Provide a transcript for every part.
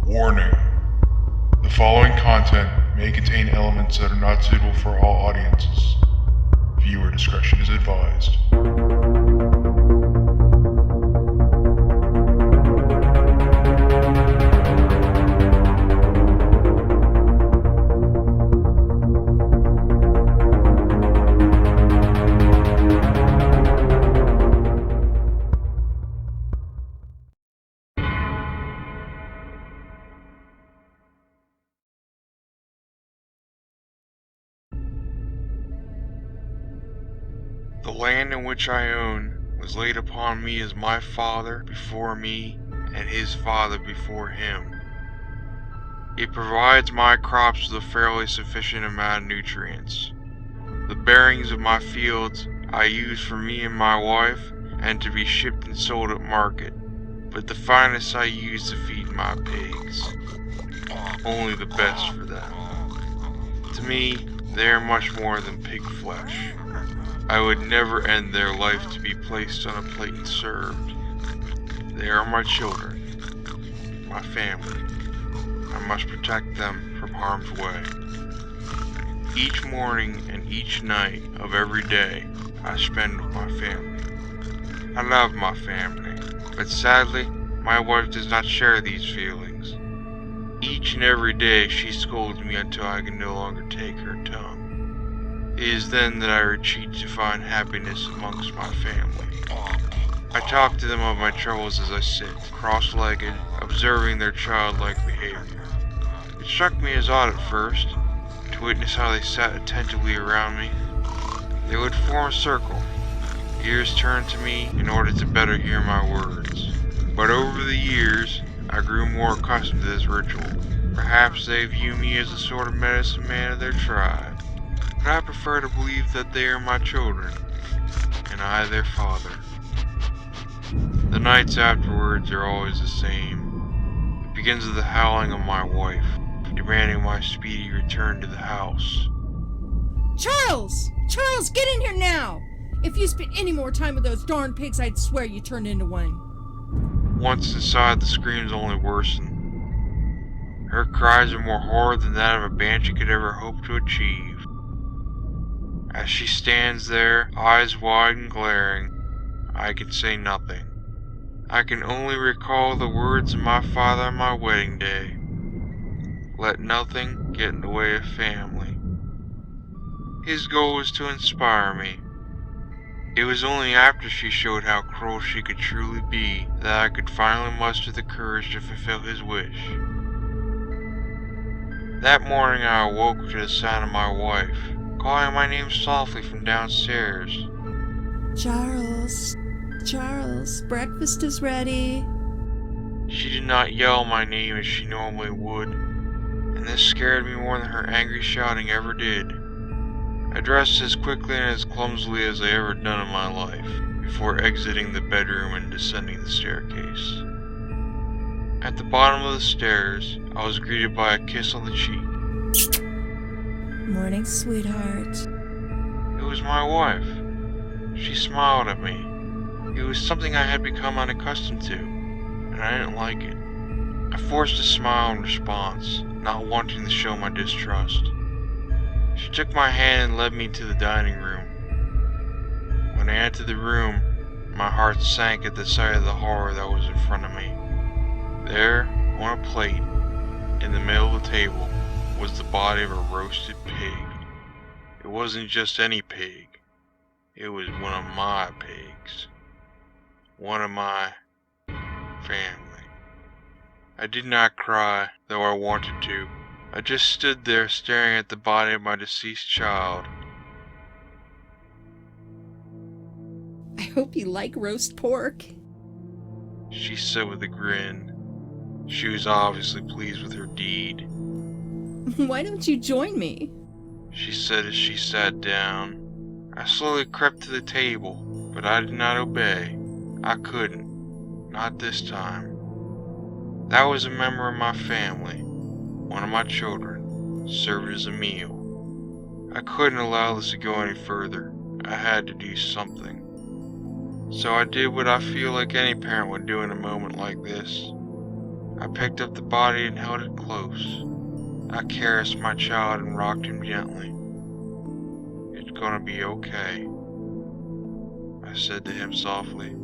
Warning. The following content may contain elements that are not suitable for all audiences. Viewer discretion is advised. The land in which I own was laid upon me as my father before me and his father before him. It provides my crops with a fairly sufficient amount of nutrients. The bearings of my fields I use for me and my wife and to be shipped and sold at market, but the finest I use to feed my pigs. Only the best for them. To me, they are much more than pig flesh. I would never end their life to be placed on a plate and served. They are my children, my family. I must protect them from harm's way. Each morning and each night of every day I spend with my family. I love my family, but sadly, my wife does not share these feelings. Each and every day she scolds me until I can no longer take her tongue. It is then that I retreat to find happiness amongst my family. I talk to them of my troubles as I sit, cross-legged, observing their childlike behavior. It struck me as odd at first, to witness how they sat attentively around me. They would form a circle, ears turned to me in order to better hear my words. But over the years, I grew more accustomed to this ritual. Perhaps they view me as a sort of medicine man of their tribe. But I prefer to believe that they are my children, and I their father. The nights afterwards are always the same. It begins with the howling of my wife, demanding my speedy return to the house. Charles! Charles, get in here now! If you spent any more time with those darn pigs, I'd swear you turned into one. Once inside, the screams only worsen. Her cries are more horrid than that of a banshee could ever hope to achieve. As she stands there, eyes wide and glaring, I can say nothing. I can only recall the words of my father on my wedding day. Let nothing get in the way of family. His goal was to inspire me. It was only after she showed how cruel she could truly be that I could finally muster the courage to fulfill his wish. That morning I awoke to the sound of my wife calling my name softly from downstairs. Charles, Charles, breakfast is ready. She did not yell my name as she normally would, and this scared me more than her angry shouting ever did. I dressed as quickly and as clumsily as I ever done in my life, before exiting the bedroom and descending the staircase. At the bottom of the stairs, I was greeted by a kiss on the cheek. Morning, sweetheart. It was my wife. She smiled at me. It was something I had become unaccustomed to, and I didn't like it. I forced a smile in response, not wanting to show my distrust. She took my hand and led me to the dining room. When I entered the room, my heart sank at the sight of the horror that was in front of me. There, on a plate, in the middle of the table, was the body of a roasted pig. It wasn't just any pig. It was one of my pigs. One of my family. I did not cry, though I wanted to. I just stood there staring at the body of my deceased child. I hope you like roast pork. She said with a grin. She was obviously pleased with her deed. Why don't you join me? She said as she sat down. I slowly crept to the table, but I did not obey. I couldn't. Not this time. That was a member of my family, one of my children, served as a meal. I couldn't allow this to go any further. I had to do something. So I did what I feel like any parent would do in a moment like this. I picked up the body and held it close. I caressed my child and rocked him gently. "It's gonna be okay," I said to him softly.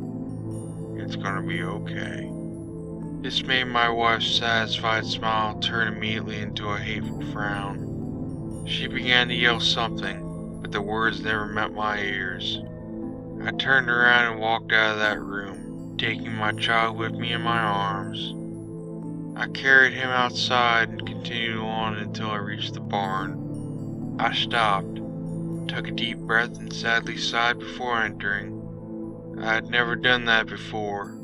"It's gonna be okay." This made my wife's satisfied smile turn immediately into a hateful frown. She began to yell something, but the words never met my ears. I turned around and walked out of that room, taking my child with me in my arms. I carried him outside and continued on until I reached the barn. I stopped, took a deep breath, and sadly sighed before entering. I had never done that before.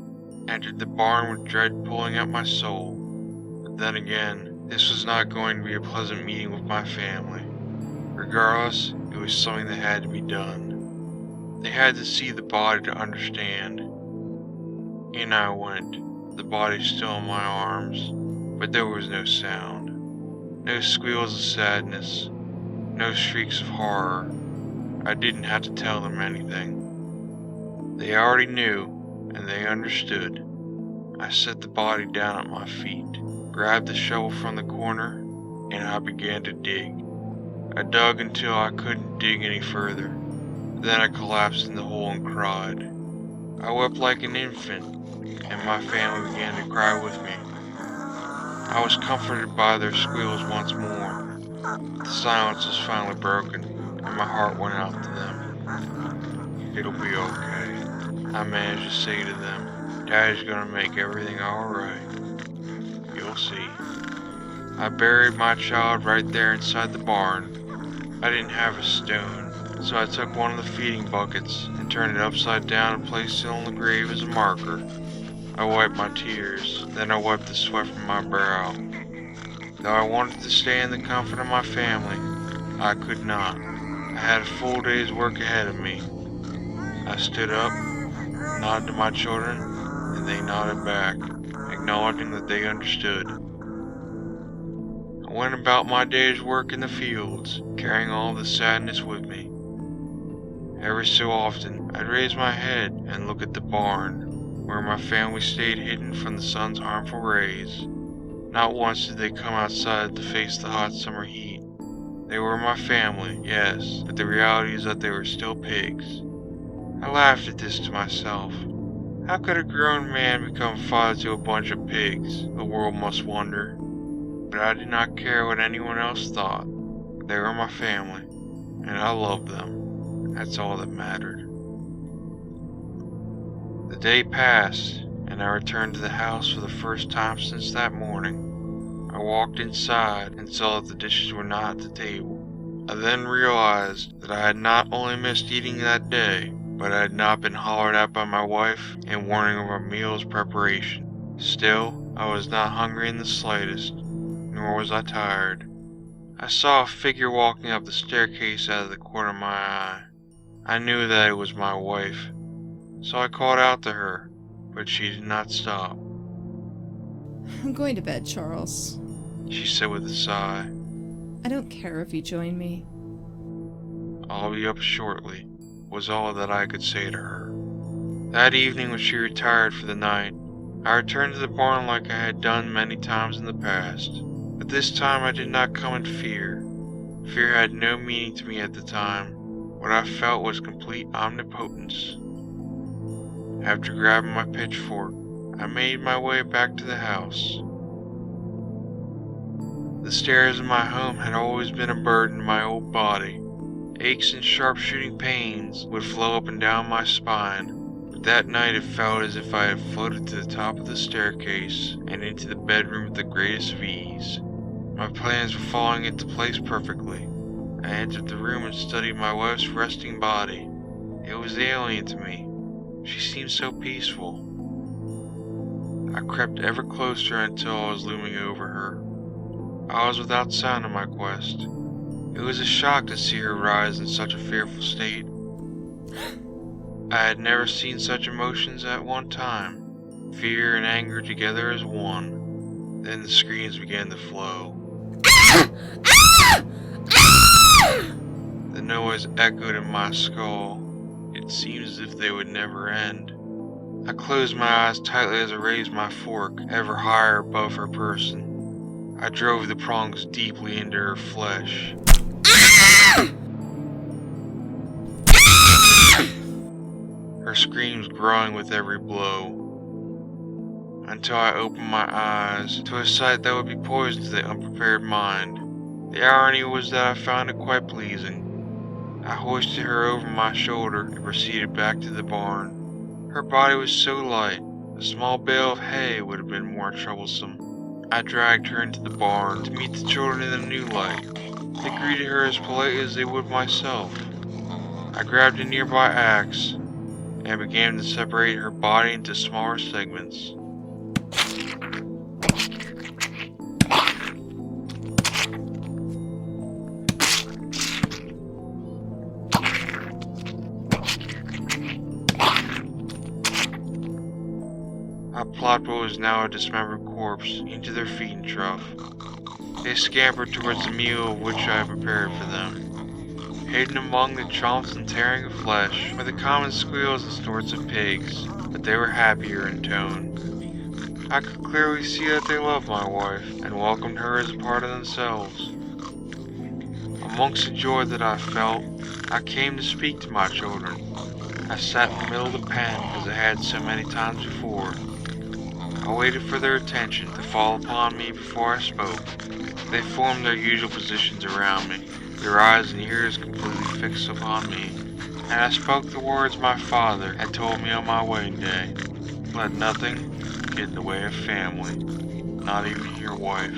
Entered the barn with dread pulling at my soul. But then again, this was not going to be a pleasant meeting with my family. Regardless, it was something that had to be done. They had to see the body to understand. In I went, the body still in my arms, but there was no sound. No squeals of sadness, no shrieks of horror. I didn't have to tell them anything. They already knew, and they understood. I set the body down at my feet, grabbed the shovel from the corner, and I began to dig. I dug until I couldn't dig any further. Then I collapsed in the hole and cried. I wept like an infant, and my family began to cry with me. I was comforted by their squeals once more. The silence was finally broken, and my heart went out to them. "It'll be okay," I managed to say to them. "Daddy's gonna make everything alright. You'll see." I buried my child right there inside the barn. I didn't have a stone, so I took one of the feeding buckets and turned it upside down and placed it on the grave as a marker. I wiped my tears, then I wiped the sweat from my brow. Though I wanted to stay in the comfort of my family, I could not. I had a full day's work ahead of me. I stood up, nodded to my children, and they nodded back, acknowledging that they understood. I went about my day's work in the fields, carrying all the sadness with me. Every so often, I'd raise my head and look at the barn, where my family stayed hidden from the sun's harmful rays. Not once did they come outside to face the hot summer heat. They were my family, yes, but the reality is that they were still pigs. I laughed at this to myself. How could a grown man become father to a bunch of pigs, the world must wonder. But I did not care what anyone else thought. They were my family, and I loved them. That's all that mattered. The day passed, and I returned to the house for the first time since that morning. I walked inside and saw that the dishes were not at the table. I then realized that I had not only missed eating that day, but I had not been hollered at by my wife and warning of our meal's preparation. Still, I was not hungry in the slightest, nor was I tired. I saw a figure walking up the staircase out of the corner of my eye. I knew that it was my wife, so I called out to her, but she did not stop. I'm going to bed, Charles, she said with a sigh. I don't care if you join me. "I'll be up shortly," was all that I could say to her. That evening when she retired for the night, I returned to the barn like I had done many times in the past. But this time I did not come in fear. Fear had no meaning to me at the time. What I felt was complete omnipotence. After grabbing my pitchfork, I made my way back to the house. The stairs in my home had always been a burden to my old body. Aches and sharp-shooting pains would flow up and down my spine, but that night it felt as if I had floated to the top of the staircase and into the bedroom with the greatest of ease. My plans were falling into place perfectly. I entered the room and studied my wife's resting body. It was alien to me. She seemed so peaceful. I crept ever closer until I was looming over her. I was without sound in my quest. It was a shock to see her rise in such a fearful state. I had never seen such emotions at one time, fear and anger together as one. Then the screams began to flow. The noise echoed in my skull. It seemed as if they would never end. I closed my eyes tightly as I raised my fork ever higher above her person. I drove the prongs deeply into her flesh. Her screams growing with every blow, until I opened my eyes to a sight that would be poison to the unprepared mind. The irony was that I found it quite pleasing. I hoisted her over my shoulder and proceeded back to the barn. Her body was so light, a small bale of hay would have been more troublesome. I dragged her into the barn to meet the children in the new light. They greeted her as politely as they would myself. I grabbed a nearby axe and began to separate her body into smaller segments. I plopped what was now a dismembered corpse into their feeding trough. They scampered towards the meal which I had prepared for them. Hidden among the chomps and tearing of flesh were the common squeals and snorts of pigs, but they were happier in tone. I could clearly see that they loved my wife and welcomed her as a part of themselves. Amongst the joy that I felt, I came to speak to my children. I sat in the middle of the pen as I had so many times before. I waited for their attention to fall upon me before I spoke. They formed their usual positions around me, their eyes and ears completely fixed upon me, and I spoke the words my father had told me on my wedding day. Let nothing get in the way of family, not even your wife.